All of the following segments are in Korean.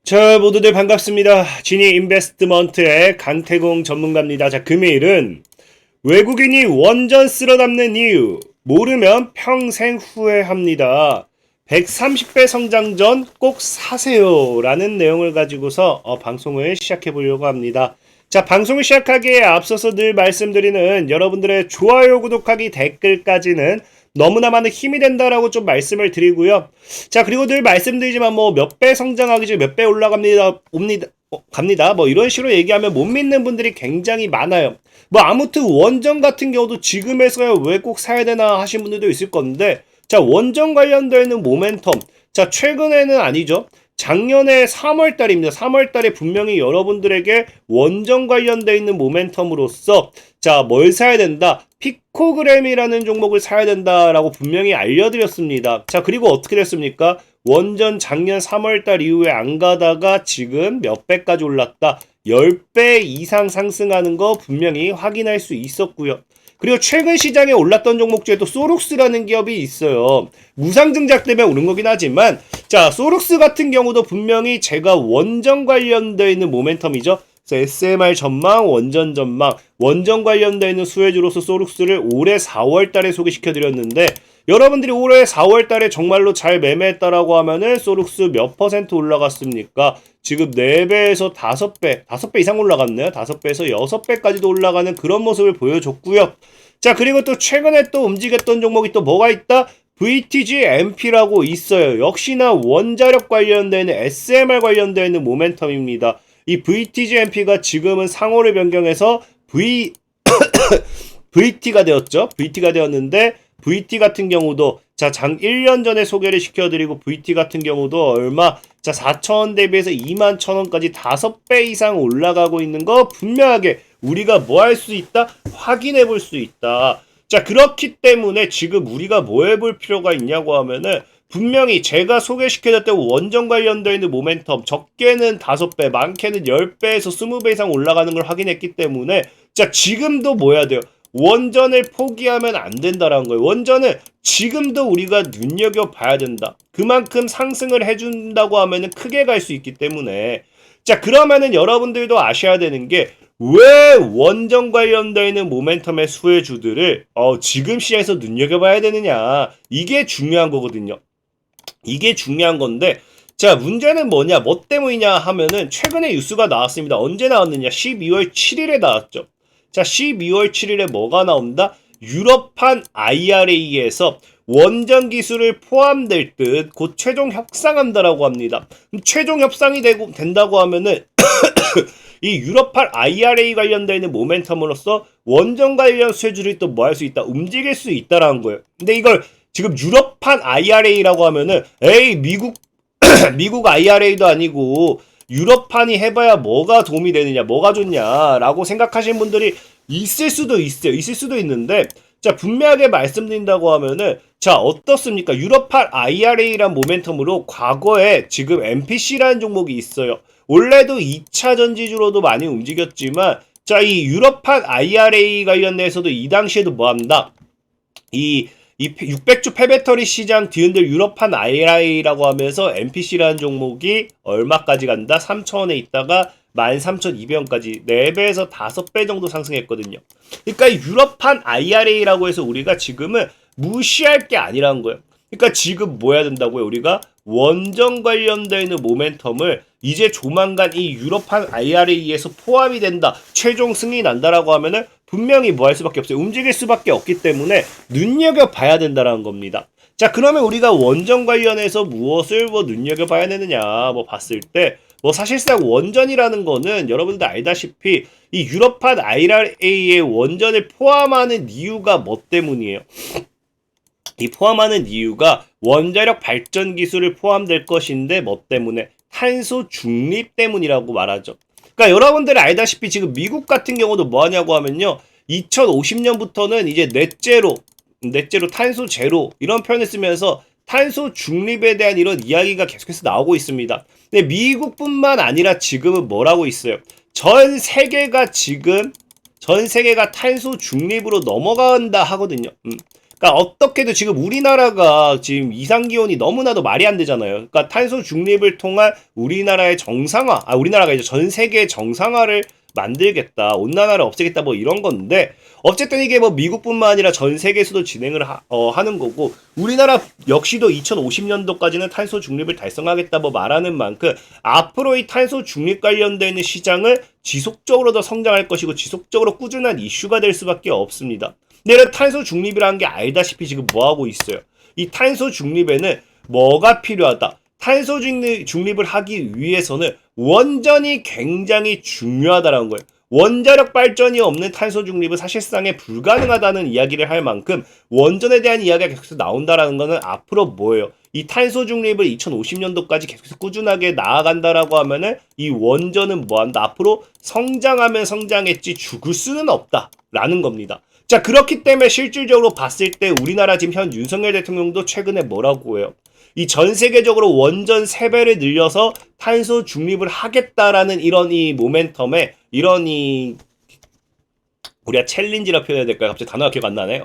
자, 모두들 반갑습니다. 지니 인베스트먼트의 강태공 전문가입니다. 자, 금요일은 외국인이 원전 쓸어 담는 이유, 모르면 평생 후회합니다. 130배 성장 전 꼭 사세요. 라는 내용을 가지고서 방송을 시작해 보려고 합니다. 자, 방송을 시작하기에 앞서서 늘 말씀드리는 여러분들의 좋아요, 구독하기, 댓글까지는 너무나 많은 힘이 된다라고 좀 말씀을 드리고요. 자, 그리고 늘 말씀드리지만 뭐 몇 배 성장하기 전에 몇 배 올라갑니다. 갑니다. 뭐 이런 식으로 얘기하면 못 믿는 분들이 굉장히 많아요. 뭐 아무튼 원전 같은 경우도 지금에서야 왜 꼭 사야 되나 하신 분들도 있을 건데, 자, 원전 관련되는 모멘텀. 자, 최근에는 아니죠. 작년에 3월 달입니다. 3월 달에 분명히 여러분들에게 원전 관련돼 있는 모멘텀으로서 자, 뭘 사야 된다? 피코그램이라는 종목을 사야 된다라고 분명히 알려드렸습니다. 자, 그리고 어떻게 됐습니까? 원전 작년 3월 달 이후에 안 가다가 지금 몇 배까지 올랐다. 10배 이상 상승하는 거 분명히 확인할 수 있었고요. 그리고 최근 시장에 올랐던 종목 중에 또 소룩스라는 기업이 있어요. 무상증자 때문에 오른 거긴 하지만, 자, 소룩스 같은 경우도 분명히 제가 원전 관련되어 있는 모멘텀이죠. SMR 전망, 원전 전망, 원전 관련되어 있는 수혜주로서 소룩스를 올해 4월 달에 소개시켜 드렸는데, 여러분들이 올해 4월 달에 정말로 잘 매매했다라고 하면은 소룩스 몇 퍼센트 올라갔습니까? 지금 4배에서 5배, 5배 이상 올라갔네요. 5배에서 6배까지도 올라가는 그런 모습을 보여줬고요. 자, 그리고 또 최근에 또 움직였던 종목이 또 뭐가 있다? VTG MP라고 있어요. 역시나 원자력 관련되는 SMR 관련되는 모멘텀입니다. 이 VTG MP가 지금은 상호를 변경해서 VT가 되었죠. VT가 되었는데 VT 같은 경우도 자, 1년 전에 소개를 시켜드리고 VT 같은 경우도 얼마? 자, 4,000원 대비해서 21,000원까지 5배 이상 올라가고 있는 거 분명하게 우리가 뭐 할 수 있다? 확인해 볼 수 있다. 자, 그렇기 때문에 지금 우리가 뭐 해볼 필요가 있냐고 하면은 분명히 제가 소개시켜드렸던 원전 관련되어 있는 모멘텀 적게는 5배, 많게는 10배에서 20배 이상 올라가는 걸 확인했기 때문에 자, 지금도 뭐 해야 돼요? 원전을 포기하면 안 된다라는 거예요. 원전은 지금도 우리가 눈여겨봐야 된다. 그만큼 상승을 해준다고 하면은 크게 갈 수 있기 때문에 자, 그러면은 여러분들도 아셔야 되는 게 왜 원전 관련되어 있는 모멘텀의 수혜주들을 지금 시장에서 눈여겨봐야 되느냐. 이게 중요한 거거든요. 이게 중요한 건데 자, 문제는 뭐냐, 뭐 때문이냐 하면은 최근에 뉴스가 나왔습니다. 언제 나왔느냐? 12월 7일에 나왔죠. 자, 12월 7일에 뭐가 나온다? 유럽판 IRA에서 원전 기술을 포함될 듯 곧 최종 협상한다라고 합니다. 최종 협상이 된다고 하면은 이 유럽판 IRA 관련되는 모멘텀으로서 원전 관련 수혜주들이 또 뭐 할 수 있다? 움직일 수 있다라는 거예요. 근데 이걸 지금 유럽판 IRA라고 하면은 에이, 미국 IRA도 아니고 유럽판이 해봐야 뭐가 도움이 되느냐, 뭐가 좋냐라고 생각하시는 분들이 있을 수도 있어요. 있을 수도 있는데, 자, 분명하게 말씀드린다고 하면은, 자, 어떻습니까? 유럽판 IRA란 모멘텀으로 과거에 지금 MPC라는 종목이 있어요. 원래도 2차 전지주로도 많이 움직였지만, 자, 이 유럽판 IRA 관련해서도 이 당시에도 뭐 한다? 이 600주 폐배터리 시장 뒤흔들 유럽판 IRA라고 하면서 MPC라는 종목이 얼마까지 간다? 3,000원에 있다가 13,200원까지 4배에서 5배 정도 상승했거든요. 그러니까 이 유럽판 IRA라고 해서 우리가 지금은 무시할 게 아니라는 거예요. 그러니까 지금 뭐 해야 된다고요? 우리가 원전 관련되는 모멘텀을 이제 조만간 이 유럽판 IRA에서 포함이 된다. 최종 승인이 난다라고 하면은 분명히 뭐 할 수밖에 없어요. 움직일 수밖에 없기 때문에 눈여겨봐야 된다라는 겁니다. 자, 그러면 우리가 원전 관련해서 무엇을 뭐 눈여겨봐야 되느냐 뭐 봤을 때 뭐 사실상 원전이라는 거는 여러분들 알다시피 이 유럽판 IRA에 원전을 포함하는 이유가 뭐 때문이에요? 이 포함하는 이유가 원자력 발전 기술을 포함될 것인데 뭐 때문에? 탄소 중립 때문이라고 말하죠. 그러니까 여러분들이 알다시피 지금 미국 같은 경우도 뭐 하냐고 하면요. 2050년부터는 이제 넷제로 탄소 제로 이런 표현을 쓰면서 탄소 중립에 대한 이런 이야기가 계속해서 나오고 있습니다. 근데 미국뿐만 아니라 지금은 뭐라고 있어요? 전 세계가 탄소 중립으로 넘어간다 하거든요. 그러니까 어떻게든 지금 우리나라가 지금 이상기온이 너무나도 말이 안 되잖아요. 그러니까 탄소 중립을 통한 우리나라의 정상화, 우리나라가 이제 전 세계 정상화를 만들겠다, 온난화를 없애겠다, 뭐 이런 건데, 어쨌든 이게 뭐 미국뿐만 아니라 전 세계에서도 진행을 하는 거고, 우리나라 역시도 2050년도까지는 탄소 중립을 달성하겠다 뭐 말하는 만큼 앞으로 이 탄소 중립 관련되는 시장을 지속적으로 더 성장할 것이고 지속적으로 꾸준한 이슈가 될 수밖에 없습니다. 근데 이런 탄소 중립이라는 게 알다시피 지금 뭐 하고 있어요? 이 탄소 중립에는 뭐가 필요하다? 탄소 중립을 하기 위해서는 원전이 굉장히 중요하다라는 거예요. 원자력 발전이 없는 탄소 중립은 사실상에 불가능하다는 이야기를 할 만큼 원전에 대한 이야기가 계속해서 나온다라는 거는 앞으로 뭐예요? 이 탄소 중립을 2050년도까지 계속해서 꾸준하게 나아간다라고 하면은 이 원전은 뭐한다? 앞으로 성장하면 성장했지 죽을 수는 없다라는 겁니다. 자, 그렇기 때문에 실질적으로 봤을 때 우리나라 지금 현 윤석열 대통령도 최근에 뭐라고 해요? 이 전 세계적으로 원전 3배를 늘려서 탄소 중립을 하겠다라는 이런 이 모멘텀에 이런 이 우리가 챌린지라 표현해야 될까요? 갑자기 단어가 기억 안 나네.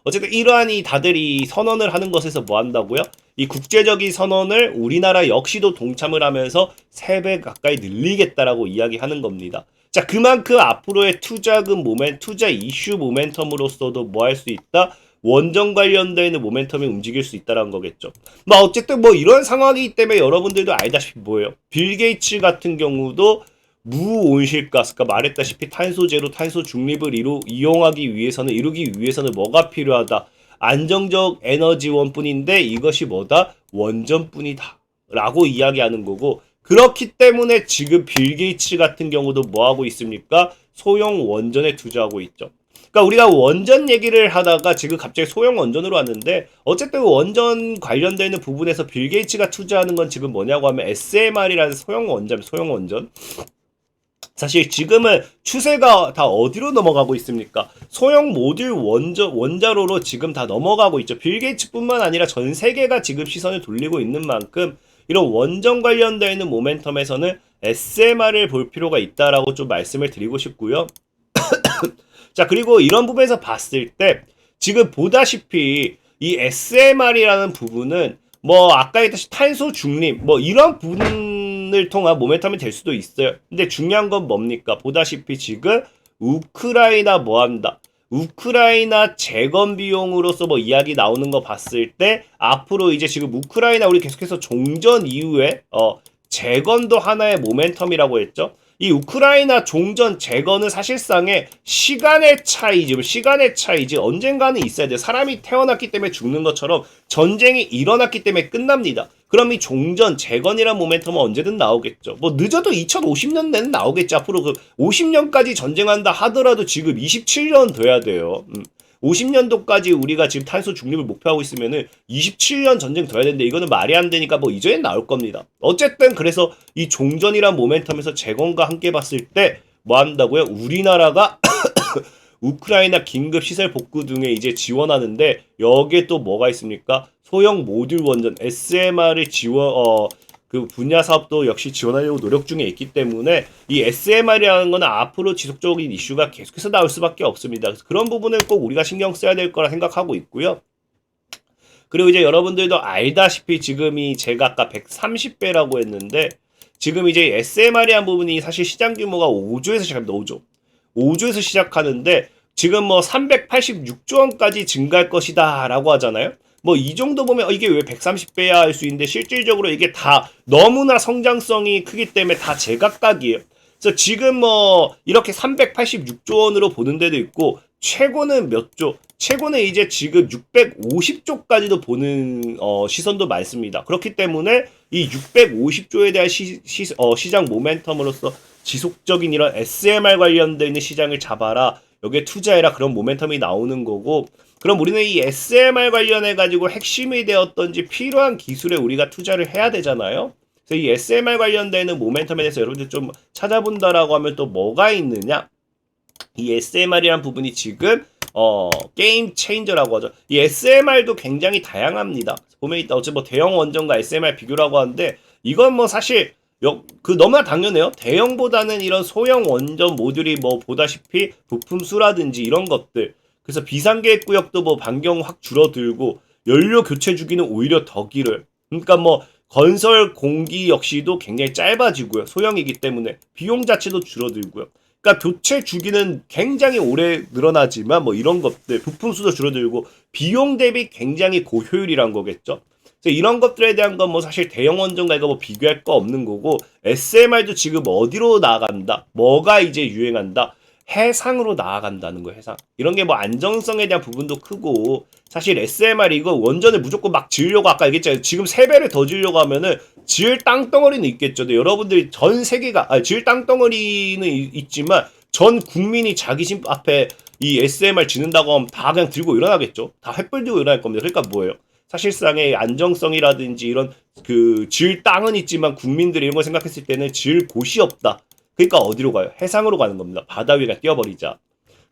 어쨌든 이러한 이 다들 이 선언을 하는 것에서 뭐 한다고요? 이 국제적인 선언을 우리나라 역시도 동참을 하면서 3배 가까이 늘리겠다라고 이야기하는 겁니다. 자, 그만큼 앞으로의 투자금 투자 이슈 모멘텀으로서도 뭐 할 수 있다? 원전 관련된 모멘텀이 움직일 수 있다는 거겠죠. 뭐 어쨌든 뭐 이런 상황이기 때문에 여러분들도 알다시피 뭐예요? 빌 게이츠 같은 경우도 무온실가스, 그러니까 말했다시피 탄소 제로, 탄소 중립을 이루기 위해서는 뭐가 필요하다? 안정적 에너지원뿐인데 이것이 뭐다? 원전뿐이다. 라고 이야기하는 거고, 그렇기 때문에 지금 빌 게이츠 같은 경우도 뭐 하고 있습니까? 소형 원전에 투자하고 있죠. 그러니까 우리가 원전 얘기를 하다가 지금 갑자기 소형 원전으로 왔는데, 어쨌든 원전 관련되는 부분에서 빌 게이츠가 투자하는 건 지금 뭐냐고 하면 SMR이라는 소형 원전. 사실 지금은 추세가 다 어디로 넘어가고 있습니까? 소형 모듈 원자로로 지금 다 넘어가고 있죠. 빌 게이츠뿐만 아니라 전 세계가 지금 시선을 돌리고 있는 만큼 이런 원전 관련되어 있는 모멘텀에서는 SMR을 볼 필요가 있다라고 좀 말씀을 드리고 싶고요. 자, 그리고 이런 부분에서 봤을 때 지금 보다시피 이 SMR이라는 부분은 뭐 아까 얘기했듯이 탄소 중립 뭐 이런 부분을 통한 모멘텀이 될 수도 있어요. 근데 중요한 건 뭡니까? 보다시피 지금 우크라이나 뭐한다? 우크라이나 재건 비용으로서 뭐 이야기 나오는 거 봤을 때 앞으로 이제 지금 우크라이나 우리 계속해서 종전 이후에 재건도 하나의 모멘텀이라고 했죠. 이 우크라이나 종전 재건은 사실상의 시간의 차이지 언젠가는 있어야 돼요. 사람이 태어났기 때문에 죽는 것처럼 전쟁이 일어났기 때문에 끝납니다. 그럼 이 종전 재건이란 모멘텀은 언제든 나오겠죠. 뭐 늦어도 2050년대는 나오겠죠. 앞으로 그 50년까지 전쟁한다 하더라도 지금 27년 돼야 돼요. 50년도까지 우리가 지금 탄소 중립을 목표하고 있으면은 27년 전쟁 더 해야 되는데 이거는 말이 안 되니까 뭐 이전엔 나올 겁니다. 어쨌든 그래서 이 종전이란 모멘텀에서 재건과 함께 봤을 때 뭐 한다고요? 우리나라가 우크라이나 긴급 시설 복구 등에 이제 지원하는데 여기에 또 뭐가 있습니까? 소형 모듈 원전 SMR을 그 분야 사업도 역시 지원하려고 노력 중에 있기 때문에 이 SMR이라는 거는 앞으로 지속적인 이슈가 계속해서 나올 수밖에 없습니다. 그래서 그런 부분은 꼭 우리가 신경 써야 될 거라 생각하고 있고요. 그리고 이제 여러분들도 알다시피 지금이 제가 아까 130배라고 했는데 지금 이제 SMR이라는 부분이 사실 시장 규모가 5조에서 시작합니다. 5조에서 시작하는데 지금 뭐 386조 원까지 증가할 것이다 라고 하잖아요. 뭐 이 정도 보면 이게 왜 130배야 할 수 있는데 실질적으로 이게 다 너무나 성장성이 크기 때문에 다 제각각이에요. 그래서 지금 뭐 이렇게 386조 원으로 보는 데도 있고 최고는 몇 조? 최고는 이제 지금 650조까지도 보는 시선도 많습니다. 그렇기 때문에 이 650조에 대한 시장 모멘텀으로서 지속적인 이런 SMR 관련되어 있는 시장을 잡아라. 여기에 투자해라. 그런 모멘텀이 나오는 거고 그럼 우리는 이 SMR 관련해 가지고 핵심이 되었던지 필요한 기술에 우리가 투자를 해야 되잖아요. 그래서 이 SMR 관련되는 모멘텀에 대해서 여러분들 좀 찾아본다라고 하면 또 뭐가 있느냐? 이 SMR이라는 부분이 지금 게임 체인저라고 하죠. 이 SMR도 굉장히 다양합니다. 보면 있다. 어째 뭐 대형 원전과 SMR 비교라고 하는데 이건 뭐 사실 너무나 당연해요. 대형보다는 이런 소형 원전 모듈이 뭐 보다시피 부품 수라든지 이런 것들 그래서 비상계획 구역도 뭐 반경 확 줄어들고 연료 교체 주기는 오히려 더 길어요. 그러니까 뭐 건설 공기 역시도 굉장히 짧아지고요. 소형이기 때문에 비용 자체도 줄어들고요. 그러니까 교체 주기는 굉장히 오래 늘어나지만 뭐 이런 것들 부품 수도 줄어들고 비용 대비 굉장히 고효율이란 거겠죠. 그래서 이런 것들에 대한 건 뭐 사실 대형 원전과 이거 뭐 비교할 거 없는 거고 SMR도 지금 어디로 나아간다? 뭐가 이제 유행한다? 해상으로 나아간다는 거예요. 해상. 이런 게 뭐 안정성에 대한 부분도 크고 사실 SMR 이거 원전을 무조건 막 지으려고 아까 얘기했잖아요. 지금 3배를 더 지으려고 하면은 지을 땅덩어리는 있겠죠. 근데 여러분들이 전 세계가 지을 땅덩어리는 있지만 전 국민이 자기 집 앞에 이 SMR 지는다고 하면 다 그냥 들고 일어나겠죠. 다 횃불 들고 일어날 겁니다. 그러니까 뭐예요? 사실상의 안정성이라든지 이런 그 지을 땅은 있지만 국민들이 이런 걸 생각했을 때는 지을 곳이 없다. 그러니까 어디로 가요? 해상으로 가는 겁니다. 바다 위가 뛰어버리자.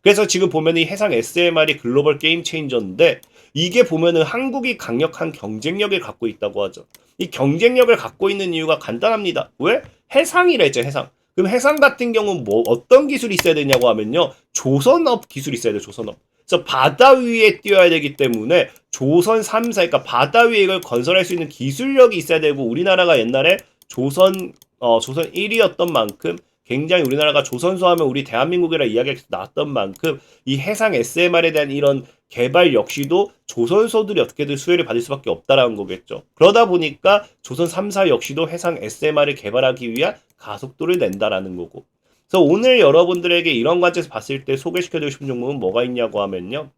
그래서 지금 보면 이 해상 SMR이 글로벌 게임 체인저인데 이게 보면은 한국이 강력한 경쟁력을 갖고 있다고 하죠. 이 경쟁력을 갖고 있는 이유가 간단합니다. 왜? 해상이라 했죠, 해상. 그럼 해상 같은 경우는 뭐 어떤 기술이 있어야 되냐고 하면요. 조선업 기술이 있어야 돼요, 조선업. 그래서 바다 위에 뛰어야 되기 때문에 조선 3사, 그러니까 바다 위에 이걸 건설할 수 있는 기술력이 있어야 되고 우리나라가 옛날에 조선 1위였던 만큼 굉장히 우리나라가 조선소 하면 우리 대한민국이라 이야기가 나왔던 만큼 이 해상 SMR에 대한 이런 개발 역시도 조선소들이 어떻게든 수혜를 받을 수밖에 없다라는 거겠죠. 그러다 보니까 조선 3사 역시도 해상 SMR을 개발하기 위한 가속도를 낸다라는 거고. 그래서 오늘 여러분들에게 이런 관점에서 봤을 때 소개시켜드리고 싶은 종목은 뭐가 있냐고 하면요.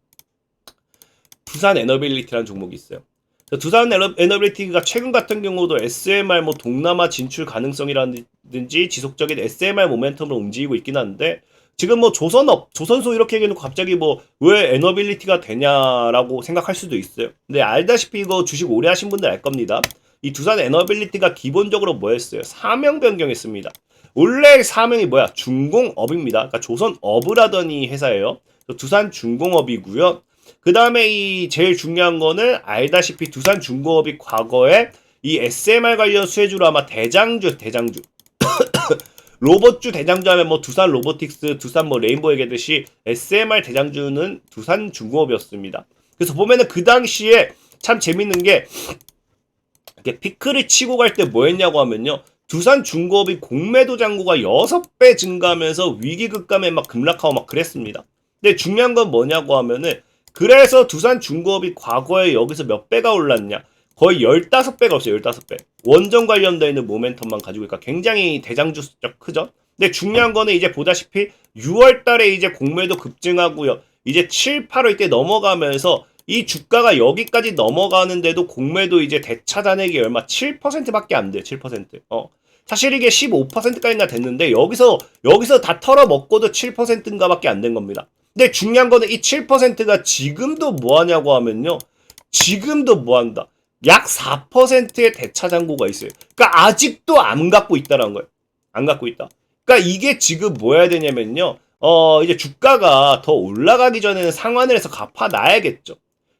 두산 에너빌리티라는 종목이 있어요. 두산 에너빌리티가 최근 같은 경우도 SMR 뭐 동남아 진출 가능성이라든지 지속적인 SMR 모멘텀으로 움직이고 있긴 한데 지금 뭐 조선업, 조선소 이렇게 얘기해놓고 갑자기 뭐 왜 에너빌리티가 되냐라고 생각할 수도 있어요. 근데 알다시피 이거 주식 오래 하신 분들 알 겁니다. 이 두산 에너빌리티가 기본적으로 뭐였어요? 사명 변경했습니다. 원래 사명이 뭐야? 중공업입니다. 그러니까 조선업을 하던 이 회사예요. 두산 중공업이고요. 그 다음에 이 제일 중요한 거는 알다시피 두산 중공업이 과거에 이 SMR 관련 수혜주로 아마 대장주 로봇주 대장주 하면 뭐 두산 로보틱스, 두산 뭐 레인보우 얘기했듯이 SMR 대장주는 두산 중공업이었습니다. 그래서 보면은 그 당시에 참 재밌는 게 이렇게 피크를 치고 갈 때 뭐 했냐고 하면요. 두산 중공업이 공매도 잔고가 6배 증가하면서 위기급감에 막 급락하고 막 그랬습니다. 근데 중요한 건 뭐냐고 하면은 그래서 두산 중공업이 과거에 여기서 몇 배가 올랐냐? 거의 15배가 없어요. 15배. 원전 관련되어 있는 모멘텀만 가지고 있으니까 굉장히 대장주적 크죠? 근데 중요한 거는 이제 보다시피 6월 달에 이제 공매도 급증하고요. 이제 7, 8월 때 넘어가면서 이 주가가 여기까지 넘어가는데도 공매도 이제 대차잔액이 얼마 7%밖에 안 돼요. 7%. 사실 이게 15%까지나 됐는데 여기서 다 털어먹고도 7%인가 밖에 안 된 겁니다. 근데 중요한 거는 이 7%가 지금도 뭐 하냐고 하면요. 지금도 뭐 한다. 약 4%의 대차잔고가 있어요. 그러니까 아직도 안 갖고 있다라는 거예요. 안 갖고 있다. 그러니까 이게 지금 뭐 해야 되냐면요. 이제 주가가 더 올라가기 전에는 상환을 해서 갚아놔야겠죠.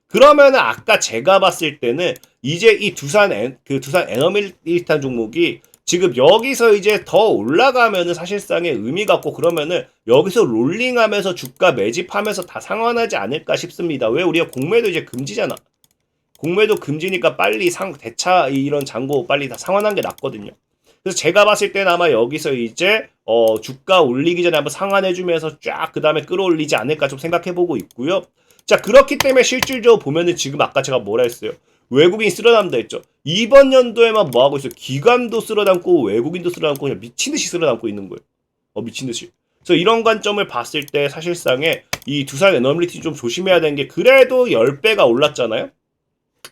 그러면은 아까 제가 봤을 때는 이제 이 두산 에너빌리티 종목이 지금 여기서 이제 더 올라가면은 사실상의 의미가 없고 그러면은 여기서 롤링하면서 주가 매집하면서 다 상환하지 않을까 싶습니다. 왜? 우리가 공매도 이제 금지잖아. 공매도 금지니까 빨리 대차 이런 잔고 빨리 다 상환한 게 낫거든요. 그래서 제가 봤을 때는 아마 여기서 이제 주가 올리기 전에 한번 상환해주면서 쫙 그 다음에 끌어올리지 않을까 좀 생각해보고 있고요. 자, 그렇기 때문에 실질적으로 보면은 지금 아까 제가 뭐라 했어요? 외국인이 쓸어담다 했죠. 이번 연도에만 뭐 하고 있어요? 기관도 쓸어담고 외국인도 쓸어담고 그냥 미친듯이 쓸어담고 있는 거예요. 미친듯이. 그래서 이런 관점을 봤을 때 사실상에 이 두산 에너빌리티 좀 조심해야 되는 게 그래도 10배가 올랐잖아요.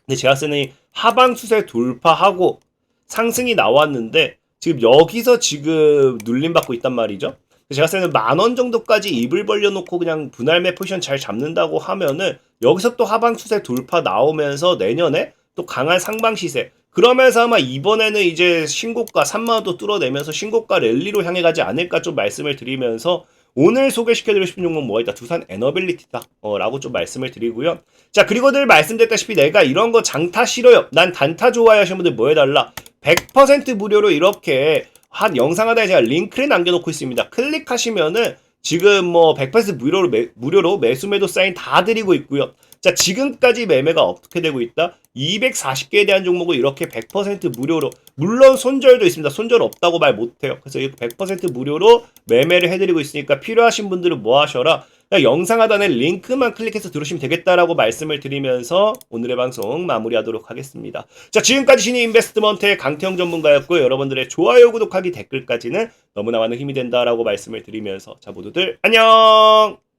근데 제가 쓰는 하방 추세 돌파하고 상승이 나왔는데 지금 여기서 지금 눌림받고 있단 말이죠. 제가 쓰는 10,000원 정도까지 입을 벌려놓고 그냥 분할매 포지션 잘 잡는다고 하면은 여기서 또 하방 추세 돌파 나오면서 내년에 또 강한 상방 시세 그러면서 아마 이번에는 이제 신고가 30,000원도 뚫어내면서 신고가 랠리로 향해 가지 않을까 좀 말씀을 드리면서 오늘 소개시켜드리고 싶은 종목은 뭐가 있다? 두산 에너빌리티다 라고 좀 말씀을 드리고요. 자, 그리고 늘 말씀드렸다시피 내가 이런 거 장타 싫어요, 난 단타 좋아요 하시는 분들 뭐 해달라? 100% 무료로 이렇게 한 영상 하나에 제가 링크를 남겨놓고 있습니다. 클릭하시면은 지금 뭐 100% 무료로 매수 매도 사인 다 드리고 있고요. 자, 지금까지 매매가 어떻게 되고 있다? 240개에 대한 종목을 이렇게 100% 무료로, 물론 손절도 있습니다. 손절 없다고 말 못해요. 그래서 100% 무료로 매매를 해드리고 있으니까 필요하신 분들은 뭐 하셔라? 그냥 영상 하단에 링크만 클릭해서 들으시면 되겠다라고 말씀을 드리면서 오늘의 방송 마무리하도록 하겠습니다. 자, 지금까지 신의 인베스트먼트의 강태형 전문가였고요. 여러분들의 좋아요, 구독하기, 댓글까지는 너무나 많은 힘이 된다라고 말씀을 드리면서 자, 모두들 안녕!